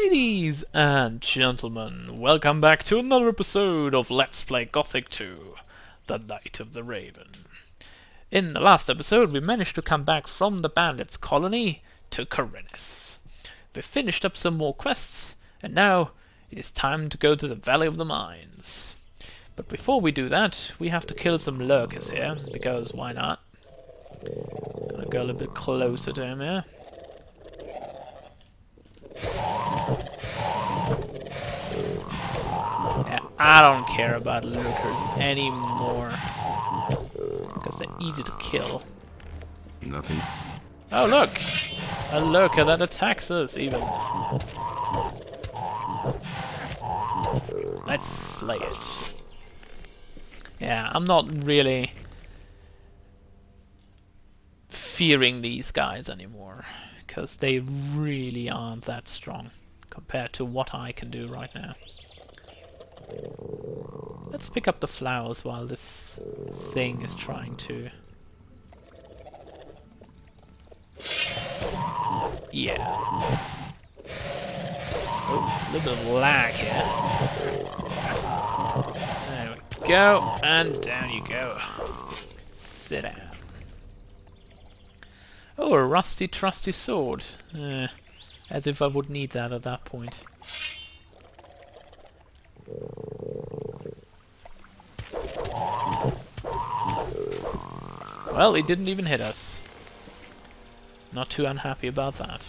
Ladies and gentlemen, welcome back to another episode of Let's Play Gothic 2, The Night of the Raven. In the last episode we managed to come back from the bandits' colony to Korinis. We finished up some more quests, and now it is time to go to the Valley of the Mines. But before we do that, we have to kill some lurkers here, because why not? Gonna go a little bit closer to him here. Yeah, I don't care about lurkers anymore, because they're easy to kill. Nothing. Oh look! A lurker that attacks us even. Let's slay it. Yeah, I'm not really fearing these guys anymore, because they really aren't that strong compared to what I can do right now. Let's pick up the flowers while this thing is trying to... Yeah. Oh, a little bit of lag here. There we go, and down you go. Sit down. Oh, a rusty trusty sword. As if I would need that at that point. Well, he didn't even hit us. Not too unhappy about that.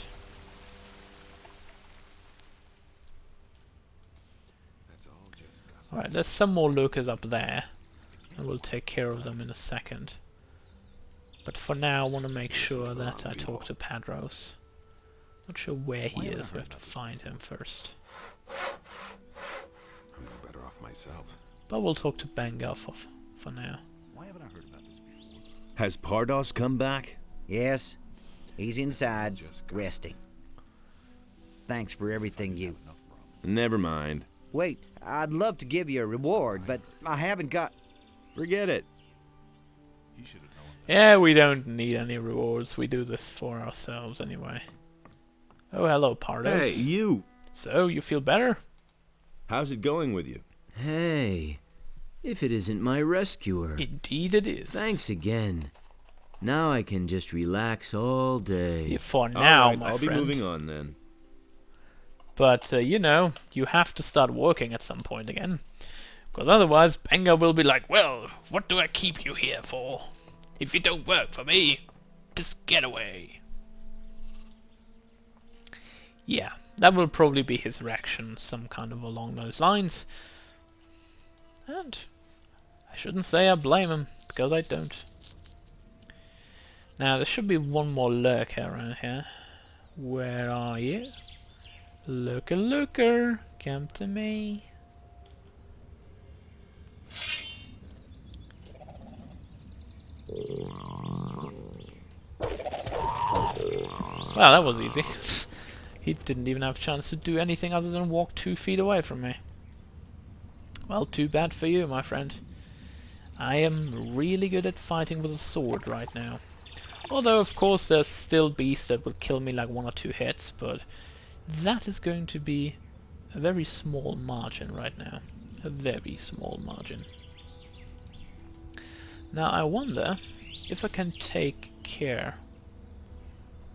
Alright, there's some more lurkers up there, and we'll take care of them in a second. But for now I want to make sure that I talk to Padros. Not sure where he is, we have to find him first. I'm no better off myself. But we'll talk to Bengal for now. Why haven't I heard about this before? Has Pardos come back? Yes, he's inside, resting. Thanks for everything you... Never mind. Wait, I'd love to give you a reward, but I haven't got... Forget it. You should have known. Yeah, we don't need any rewards, we do this for ourselves anyway. Oh, hello Pardos. Hey, you! So, you feel better? How's it going with you? Hey, if it isn't my rescuer. Indeed it is. Thanks again. Now I can just relax all day. Yeah, for now, Alright, my I'll friend. be moving on then. But, you know, you have to start working at some point again. Because otherwise, Benga will be like, well, what do I keep you here for? If you don't work for me, just get away. Yeah, that will probably be his reaction, some kind of along those lines. And I shouldn't say I blame him, because I don't. Now, there should be one more lurker around here. Where are you? Lurker, lurker, come to me. Well, that was easy. He didn't even have a chance to do anything other than walk 2 feet away from me. Well, too bad for you, my friend. I am really good at fighting with a sword right now. Although, of course, there's still beasts that will kill me like 1 or 2 hits, but that is going to be a very small margin right now. A very small margin. Now, I wonder if I can take care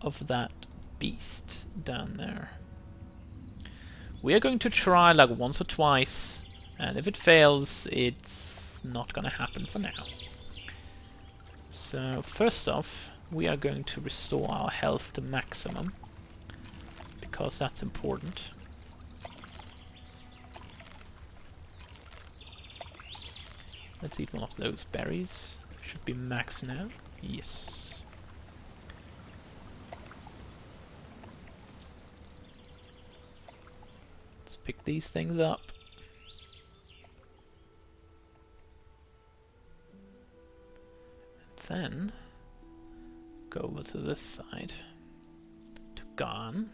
of that beast down there. We are going to try like once or twice, and if it fails, it's not gonna happen for now. So first off, we are going to restore our health to maximum, because that's important. Let's eat one of those berries. Should be max now. Yes. Let's pick these things up. And then go over to this side to Garn.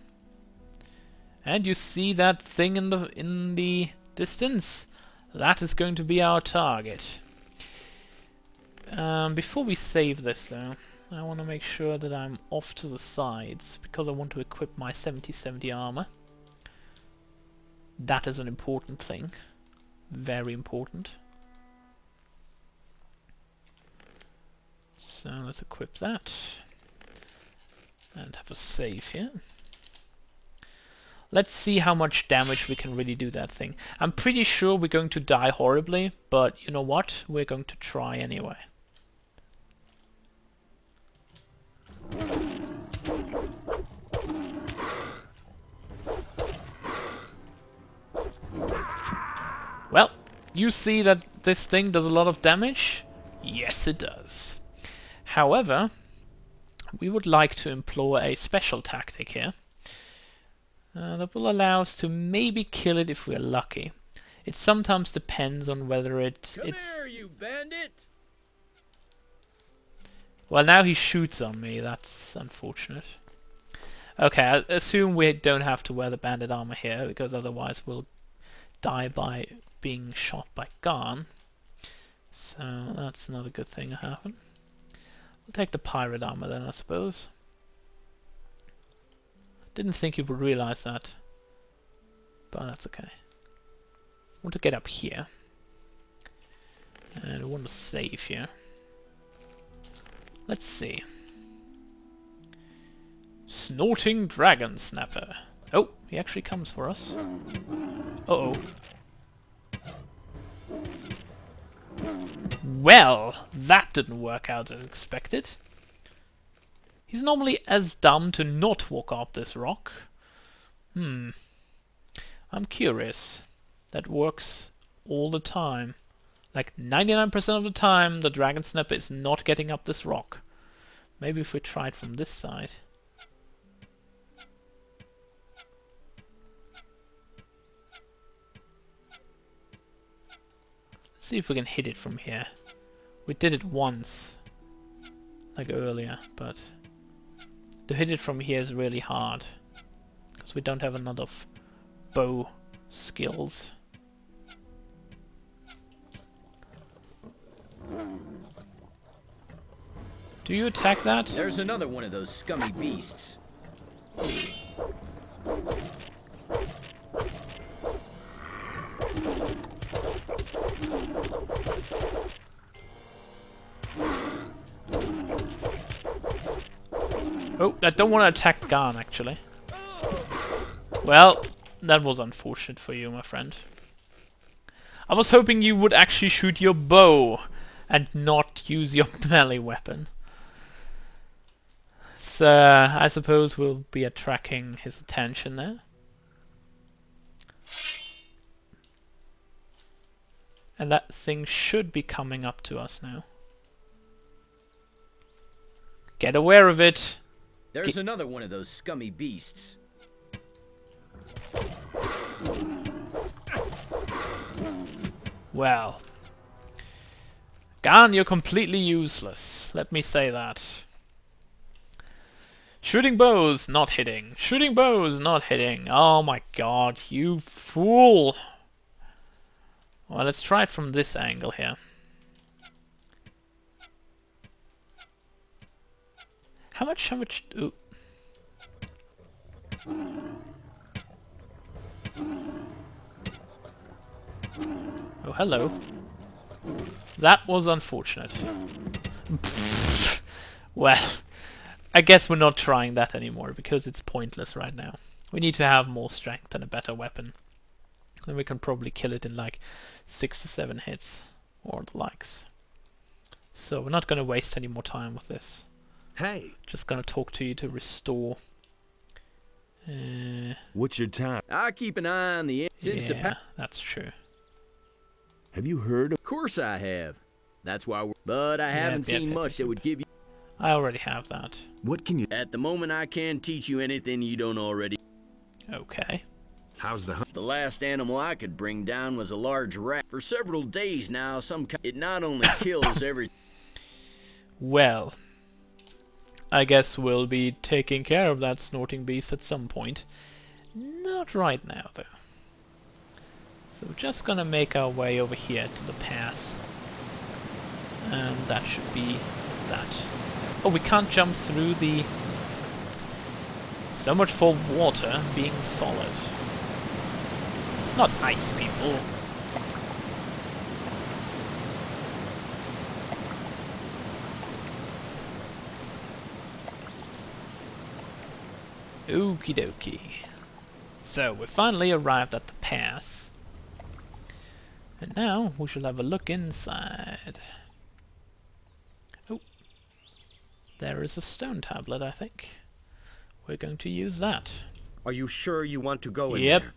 And you see that thing in the distance? That is going to be our target. Before we save this though, I want to make sure that I'm off to the sides, because I want to equip my 70/70 armor. That is an important thing. Very important. So let's equip that. And have a save here. Let's see how much damage we can really do that thing. I'm pretty sure we're going to die horribly, but you know what? We're going to try anyway. Well, you see that this thing does a lot of damage? Yes, it does. However, we would like to employ a special tactic here. That will allow us to maybe kill it if we're lucky. It sometimes depends on whether it's... Come here, you bandit! Well, now he shoots on me. That's unfortunate. Okay, I assume we don't have to wear the bandit armor here, because otherwise we'll die by being shot by Garn. So that's not a good thing to happen. We'll take the pirate armor then, I suppose. Didn't think you would realize that, but that's okay. I want to get up here, and I want to save here. Let's see. Snorting Dragon Snapper. Oh, he actually comes for us. Uh-oh. Well, that didn't work out as expected. He's normally as dumb to not walk up this rock. I'm curious. That works all the time. Like 99% of the time, the Dragon Snapper is not getting up this rock. Maybe if we try it from this side. Let's see if we can hit it from here. We did it once, like earlier, but to hit it from here is really hard, because we don't have enough bow skills. Do you attack that? There's another one of those scummy beasts. Oh, I don't want to attack Garn, actually. Well, that was unfortunate for you, my friend. I was hoping you would actually shoot your bow and not use your melee weapon. So, I suppose we'll be attracting his attention there. And that thing should be coming up to us now. Get aware of it! There's another one of those scummy beasts. Well. Garn, you're completely useless. Let me say that. Shooting bows, not hitting. Shooting bows, not hitting. Oh my god, you fool! Well, let's try it from this angle here. How much, ooh. Oh, hello. That was unfortunate. Well, I guess we're not trying that anymore, because it's pointless right now. We need to have more strength and a better weapon. Then we can probably kill it in like 6 to 7 hits, or the likes. So we're not going to waste any more time with this. Hey, Just going to talk to you to restore. what's your time? I keep an eye on the... Since the Yeah, that's true. Have you heard of... Of course I have. That's why we're... But I haven't yep, seen yep, much yep, that would give you... I already have that. What can you... At the moment, I can't teach you anything you don't already... Okay. How's the hunt? The last animal I could bring down was a large rat. For several days now, it not only kills every... Well, I guess we'll be taking care of that snorting beast at some point. Not right now, though. So we're just gonna make our way over here to the pass. And that should be that. Oh, we can't jump through the... So much for water being solid. Not ice people. Okie dokie. So, we finally arrived at the pass. And now, we shall have a look inside. Oh. There is a stone tablet, I think. We're going to use that. Are you sure you want to go in Yep. there?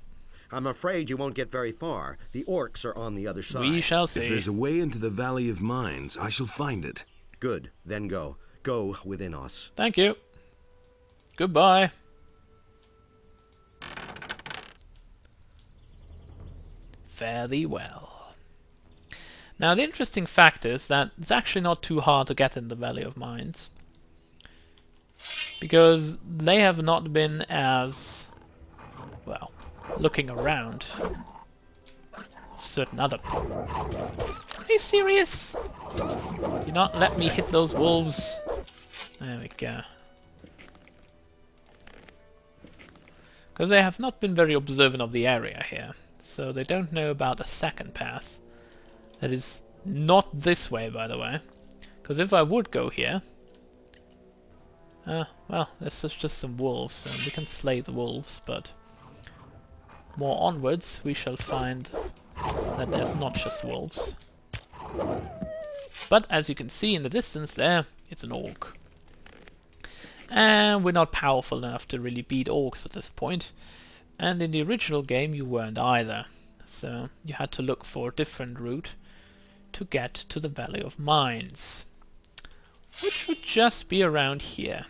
I'm afraid you won't get very far. The orcs are on the other side. We shall If see. there's a way into the Valley of Mines, I shall find it. Good, then go. Go within us. Thank you. Goodbye. Fare thee well. Now the interesting fact is that it's actually not too hard to get in the Valley of Mines, because they have not been as, well, looking around certain other... Are you serious? Do not let me hit those wolves. There we go. Because they have not been very observant of the area here, so they don't know about a second path. That is not this way, by the way. Because if I would go here... well, there's just some wolves, and we can slay the wolves, but... more onwards, we shall find that there's not just wolves. But as you can see in the distance there, it's an orc. And we're not powerful enough to really beat orcs at this point. And in the original game you weren't either. So you had to look for a different route to get to the Valley of Mines, which would just be around here.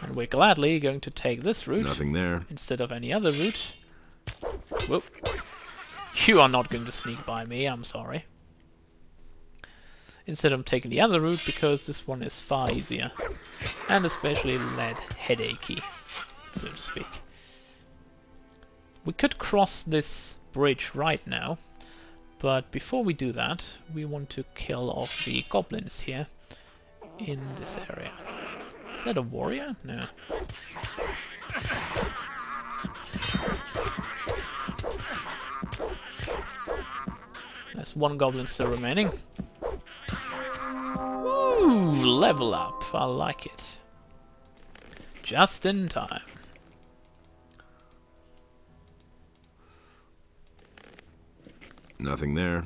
And we're gladly going to take this route Nothing there. instead of any other route. Whoop. You are not going to sneak by me, I'm sorry. Instead I'm taking the other route because this one is far easier. And especially less headachy, so to speak. We could cross this bridge right now, but before we do that, we want to kill off the goblins here in this area. Is that a warrior? No. There's one goblin still remaining. Ooh, level up. I like it. Just in time. Nothing there.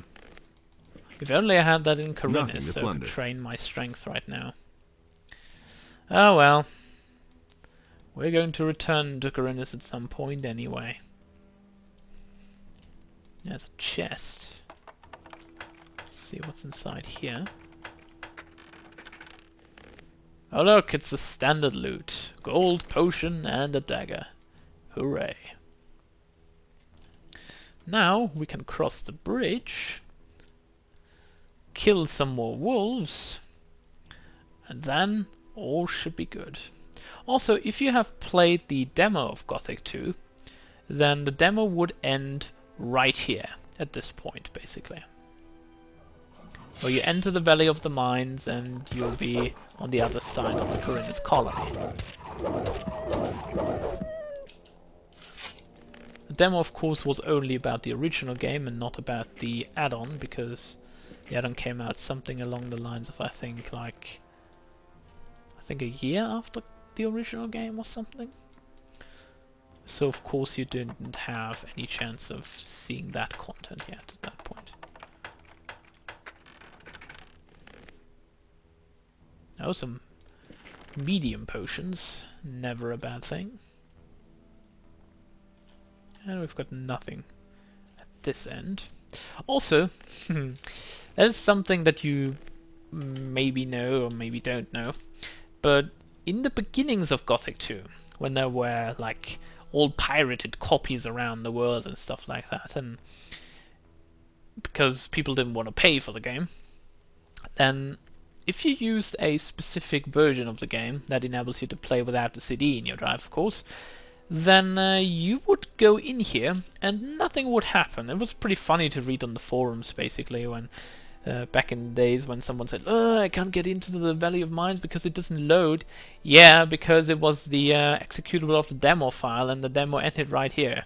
If only I had that in Nothing Corinnes, to so I could plunder. train my strength right now. Oh well. We're going to return to Corinnes at some point anyway. There's a chest. Let's see what's inside here. Oh look, it's the standard loot. Gold, potion, and a dagger. Hooray. Now we can cross the bridge, kill some more wolves, and then all should be good. Also, if you have played the demo of Gothic 2, then the demo would end right here, at this point, basically. Where you enter the Valley of the Mines and you'll be on the other side of the Corinnes colony. The demo, of course, was only about the original game and not about the add-on, because the add-on came out something along the lines of, I think a year after the original game or something. So of course you didn't have any chance of seeing that content yet at that point. Oh, some medium potions, never a bad thing. And we've got nothing at this end. Also, there's something that you maybe know or maybe don't know, but in the beginnings of Gothic 2, when there were like all pirated copies around the world and stuff like that, and because people didn't want to pay for the game, then if you used a specific version of the game that enables you to play without the CD in your drive, of course, then you would go in here and nothing would happen. It was pretty funny to read on the forums, basically, when back in the days when someone said, "Oh, I can't get into the Valley of Mines because it doesn't load." Yeah, because it was the executable of the demo file, and the demo ended right here.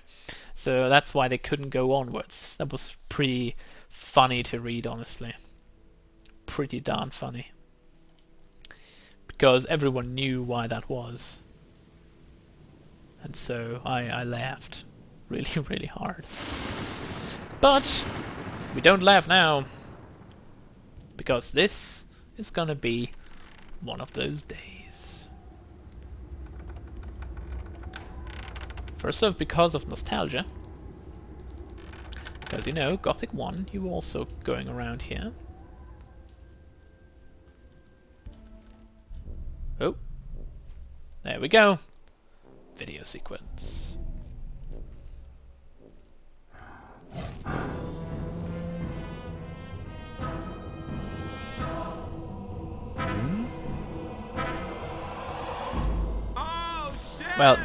So that's why they couldn't go onwards. That was pretty funny to read, honestly. Pretty darn funny. Because everyone knew why that was. And so I laughed really, really hard. But we don't laugh now. Because this is gonna be one of those days. First off, because of nostalgia. Because, you know, Gothic 1, you were also going around here. Oh. There we go. Video sequence. Well,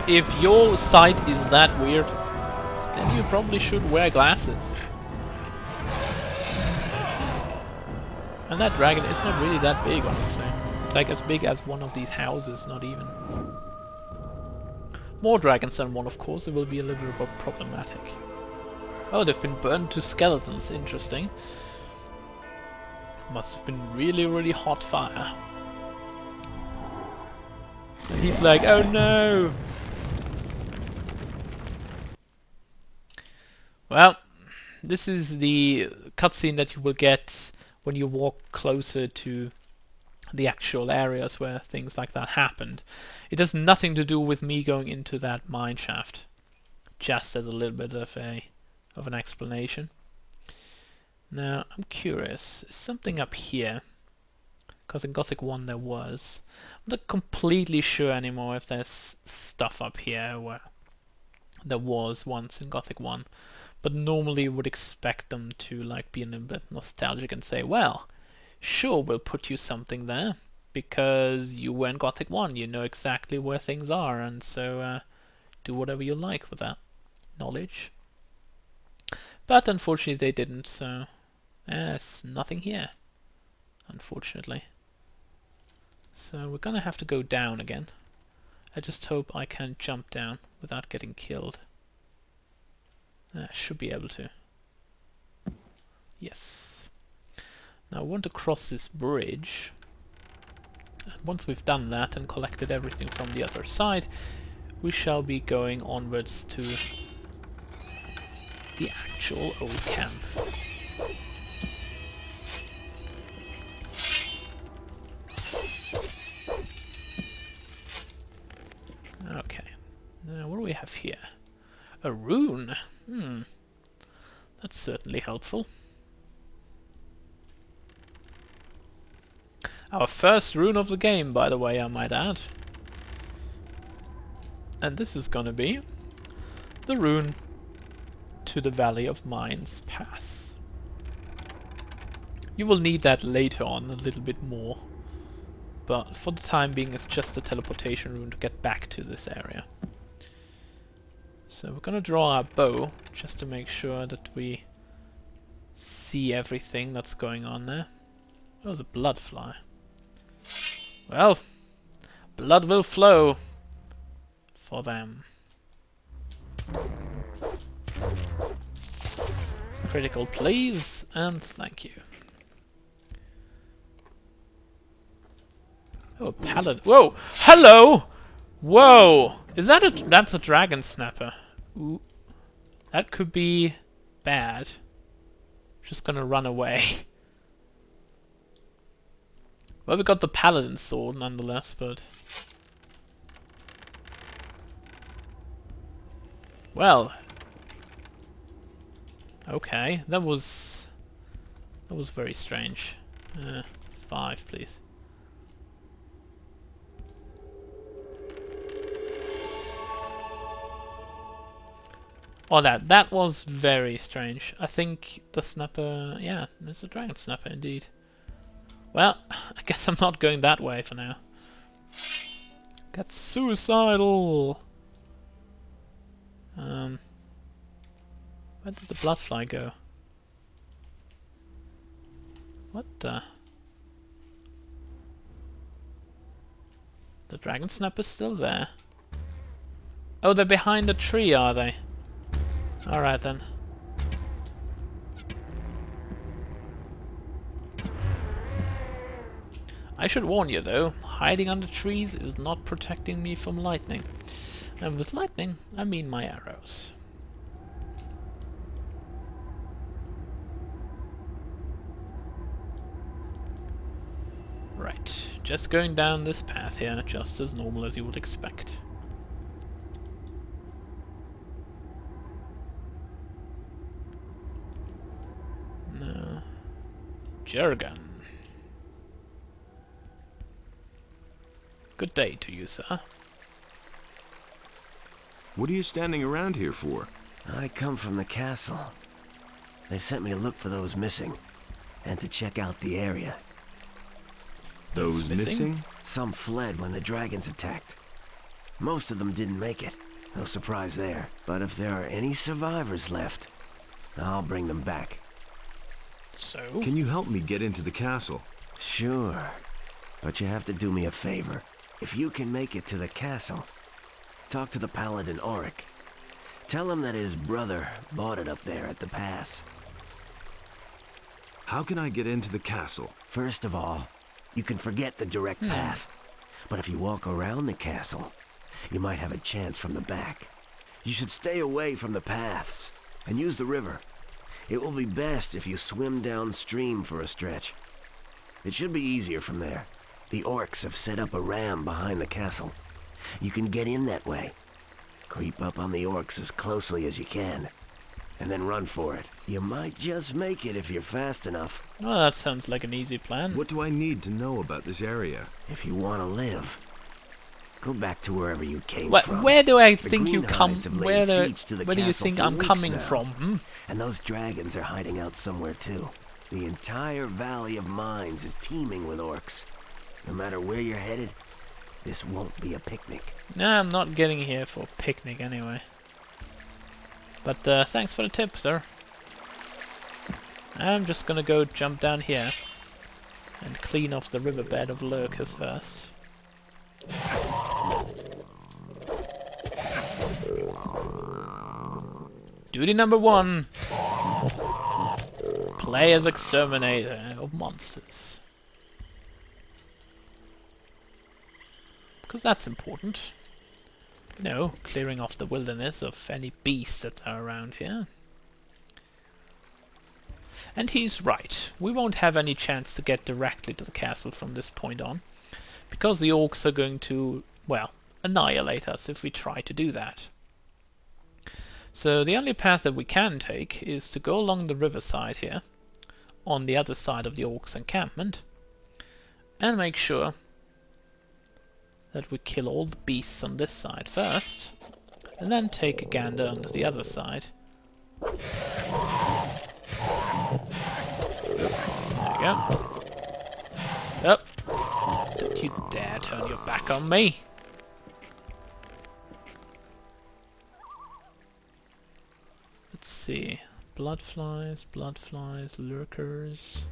if your sight is that weird, then you probably should wear glasses. And that dragon is not really that big, honestly. It's like as big as one of these houses, not even. More dragons than one, of course, it will be a little bit problematic. Oh, they've been burned to skeletons, interesting. Must have been really, really hot fire. And he's like, oh no! Well, this is the cutscene that you will get when you walk closer to the actual areas where things like that happened. It has nothing to do with me going into that mine shaft. Just as a little bit of an explanation. Now, I'm curious, is something up here? Because in Gothic 1 there was. I'm not completely sure anymore if there's stuff up here where there was once in Gothic 1. But normally you would expect them to like be a little bit nostalgic and say, well, sure, we'll put you something there. Because you were in Gothic 1, you know exactly where things are, and so do whatever you like with that knowledge. But unfortunately they didn't, so there's nothing here, unfortunately. So we're gonna have to go down again. I just hope I can jump down without getting killed. I should be able to. Yes. Now I want to cross this bridge. And once we've done that and collected everything from the other side, we shall be going onwards to the actual old camp. Okay. Now what do we have here? A rune. That's certainly helpful. Our first rune of the game, by the way, I might add. And this is gonna be the rune to the Valley of Mines path. You will need that later on a little bit more, but for the time being it's just a teleportation rune to get back to this area. So we're gonna draw our bow just to make sure that we see everything that's going on there. Oh, the blood fly. Well, blood will flow for them. Critical please, and thank you. Oh, paladin. Whoa! Hello! Whoa! Is that that's a dragon snapper. Ooh. That could be bad. Just gonna run away. Well, we got the paladin sword nonetheless, but... Well... Okay, that was very strange. 5, please. Oh, that was very strange. I think the snapper... Yeah, it's a dragon snapper indeed. Well, I guess I'm not going that way for now. Get suicidal! Where did the bloodfly go? What the? The dragon snapper's still there. Oh, they're behind the tree, are they? Alright then. I should warn you though, hiding under trees is not protecting me from lightning. And with lightning, I mean my arrows. Right, just going down this path here, just as normal as you would expect. No. Jurgen. Good day to you, sir. What are you standing around here for? I come from the castle. They've sent me to look for those missing, and to check out the area. Those missing? Some fled when the dragons attacked. Most of them didn't make it. No surprise there. But if there are any survivors left, I'll bring them back. So? Can you help me get into the castle? Sure. But you have to do me a favor. If you can make it to the castle, talk to the paladin Auric. Tell him that his brother bought it up there at the pass. How can I get into the castle? First of all, you can forget the direct path. But if you walk around the castle, you might have a chance from the back. You should stay away from the paths and use the river. It will be best if you swim downstream for a stretch. It should be easier from there. The orcs have set up a ram behind the castle. You can get in that way. Creep up on the orcs as closely as you can, and then run for it. You might just make it if you're fast enough. Well, that sounds like an easy plan. What do I need to know about this area? If you want to live, go back to wherever you came from. Where do I The think you come? Greenhides have laid Where siege to the do you castle think for I'm weeks coming now. from? Hmm? And those dragons are hiding out somewhere too. The entire Valley of Mines is teeming with orcs. No matter where you're headed, this won't be a picnic. Nah, I'm not getting here for a picnic anyway. But thanks for the tip, sir. I'm just gonna go jump down here and clean off the riverbed of lurkers first. Duty number 1. Play as exterminator of monsters. Because that's important. You know, clearing off the wilderness of any beasts that are around here. And he's right. We won't have any chance to get directly to the castle from this point on, because the orcs are going to, well, annihilate us if we try to do that. So the only path that we can take is to go along the riverside here, on the other side of the orcs' encampment, and make sure that we kill all the beasts on this side first, and then take a gander onto the other side. There you go. Oh! Don't you dare turn your back on me! Let's see. Bloodflies, lurkers.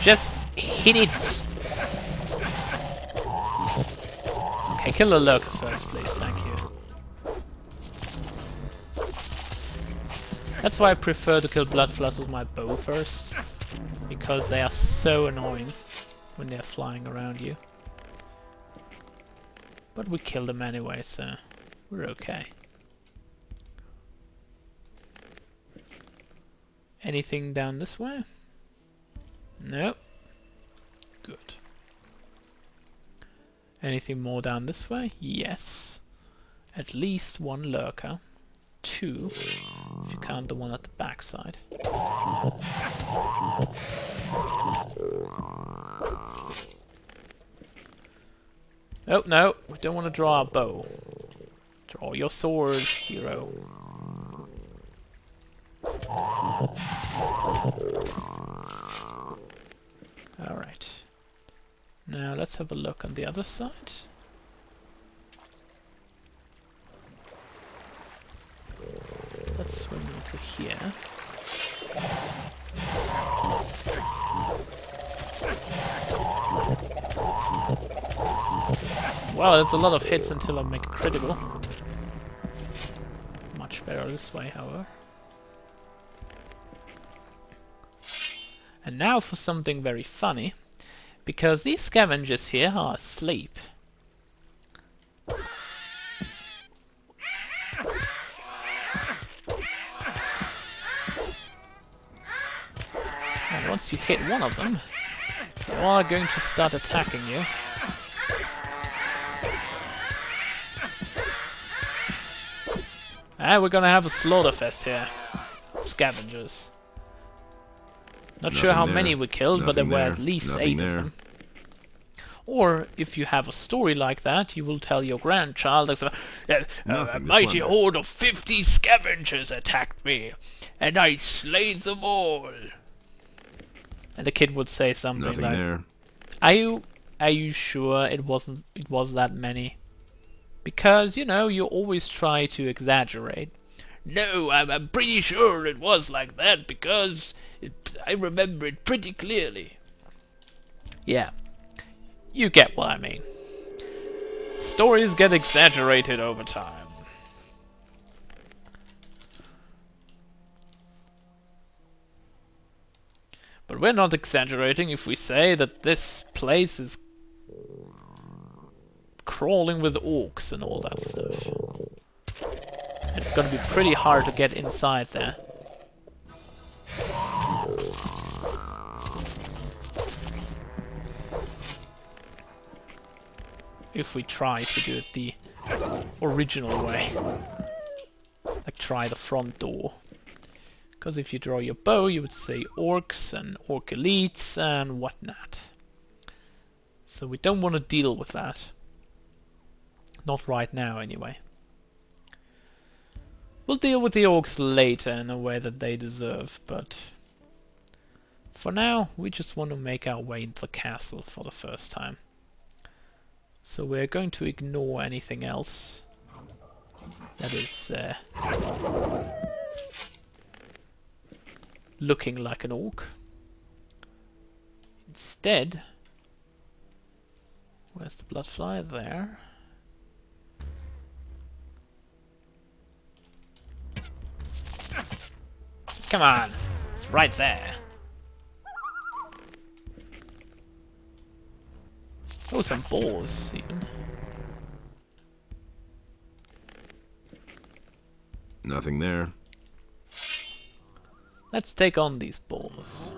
Just hit it! Okay, kill the lurker first, please, thank you. That's why I prefer to kill bloodflies with my bow first, because they are so annoying when they're flying around you. But we kill them anyway, so we're okay. Anything down this way? Nope. Good. Anything more down this way? Yes. At least one lurker. 2, if you count the one at the backside. Oh no, we don't want to draw our bow. Draw your sword, hero. Alright. Now let's have a look on the other side. swim into here. Well, it's a lot of hits until I make a critical. Much better this way, however. And now for something very funny, because these scavengers here are asleep. And once you hit one of them, they are going to start attacking you. And we're gonna have a slaughterfest here of scavengers. Not sure how many we killed, but there were at least 8 of them. Or, if you have a story like that, you will tell your grandchild that a mighty horde of 50 scavengers attacked me, and I slayed them all. And the kid would say something like, Are you sure it was that many? Because, you know, you always try to exaggerate. No, I'm pretty sure it was like that, because I remember it pretty clearly. Yeah, you get what I mean. Stories get exaggerated over time. But we're not exaggerating if we say that this place is crawling with orcs and all that stuff. It's gonna be pretty hard to get inside there. If we try to do it the original way. Like try the front door. Because if you draw your bow you would say orcs and orc elites and whatnot. So we don't want to deal with that. Not right now anyway. We'll deal with the orcs later in a way that they deserve, but for now we just want to make our way into the castle for the first time. So we're going to ignore anything else that is looking like an orc. Instead, where's the bloodfly? There. Come on, it's right there. Oh, some boars, even. Nothing there. Let's take on these boars.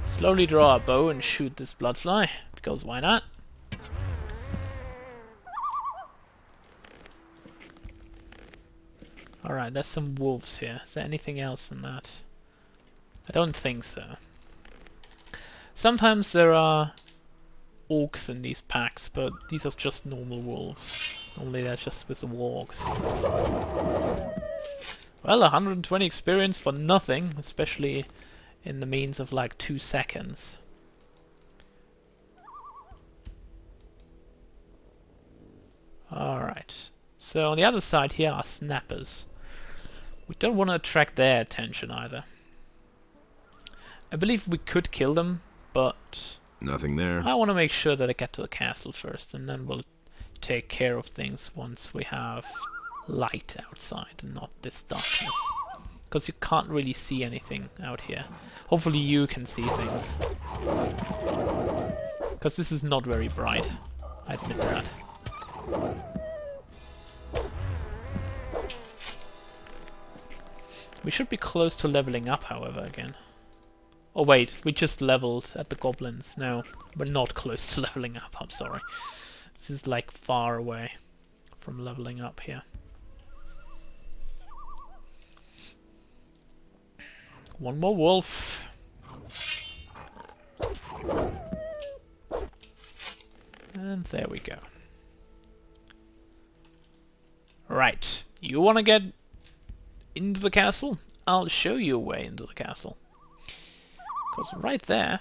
Slowly draw a bow and shoot this bloodfly, because why not? Alright, there's some wolves here. Is there anything else in that? I don't think so. Sometimes there are orcs in these packs, but these are just normal wolves. Normally they're just with the wargs. Well, 120 experience for nothing, especially in the means of like 2 seconds. Alright, so on the other side here are snappers. We don't want to attract their attention either. I believe we could kill them, but Nothing there. I want to make sure that I get to the castle first, and then we'll take care of things once we have light outside and not this darkness. Because you can't really see anything out here. Hopefully you can see things. Because this is not very bright. I admit that. We should be close to leveling up, however, again. Oh wait, we just leveled at the goblins. No, we're not close to leveling up, I'm sorry. This is like far away from leveling up here. One more wolf. And there we go. Right, you wanna get into the castle? I'll show you a way into the castle. Because right there,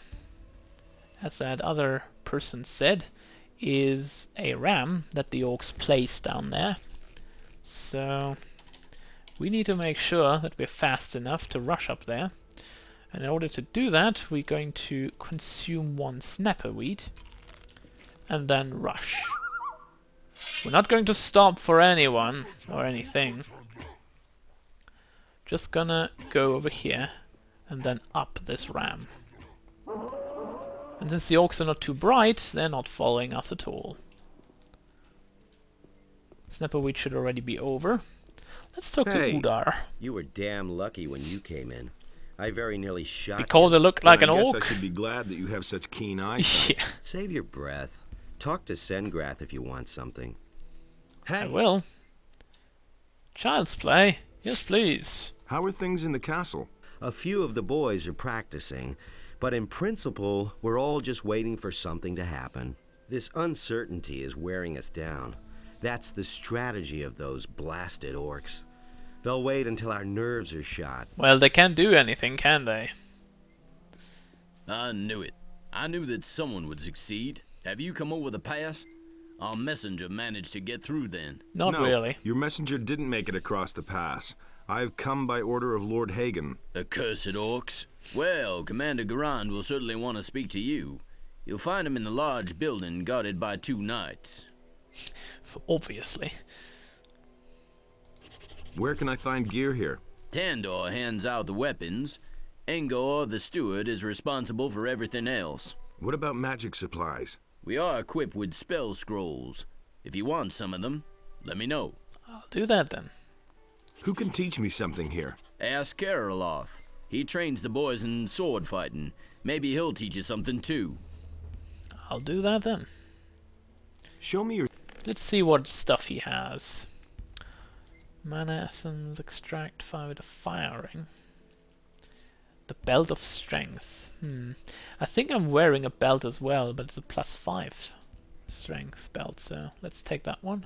as that other person said, is a ram that the orcs placed down there. So we need to make sure that we're fast enough to rush up there. And in order to do that, we're going to consume 1 snapper weed and then rush. We're not going to stop for anyone or anything. Just gonna go over here and then up this ram. And since the orcs are not too bright, they're not following us at all. Snapper weed should already be over. Let's talk Hey. to Udar. You were damn lucky when you came in. I very nearly shot Because you. it looked like Then an I guess orc. I should be glad that you have such keen eyesight. Yeah, Save your breath. Talk to Sengrath if you want something. I will. Child's play. Yes, please. How are things in the castle? A few of the boys are practicing, but in principle, we're all just waiting for something to happen. This uncertainty is wearing us down. That's the strategy of those blasted orcs. They'll wait until our nerves are shot. Well, they can't do anything, can they? I knew it. I knew that someone would succeed. Have you come over the pass? Our messenger managed to get through then. Not No, really. your messenger didn't make it across the pass. I've come by order of Lord Hagen. Accursed orcs. Well, Commander Garand will certainly want to speak to you. You'll find him in the large building guarded by 2 knights. Obviously. Where can I find gear here? Tandor hands out the weapons. Engor, the steward, is responsible for everything else. What about magic supplies? We are equipped with spell scrolls. If you want some of them, let me know. I'll do that then. Who can teach me something here? Ask Karoloth. He trains the boys in sword fighting. Maybe he'll teach you something too. I'll do that then. Show me your... Let's see what stuff he has. Mana essence, extract 5 to firing. The belt of strength. I think I'm wearing a belt as well, but it's a +5 strength belt, so let's take that one.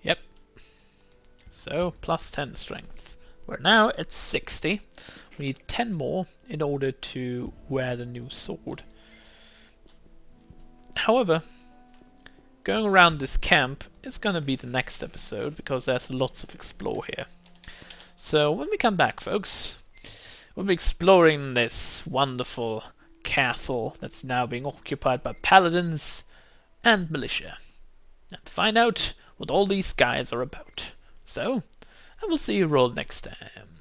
Yep. So, +10 strength. We're now at 60. We need 10 more in order to wear the new sword. However, going around this camp is going to be the next episode because there's lots of explore here. So when we come back, folks, we'll be exploring this wonderful castle that's now being occupied by paladins and militia and find out what all these guys are about. So, I will see you all next time.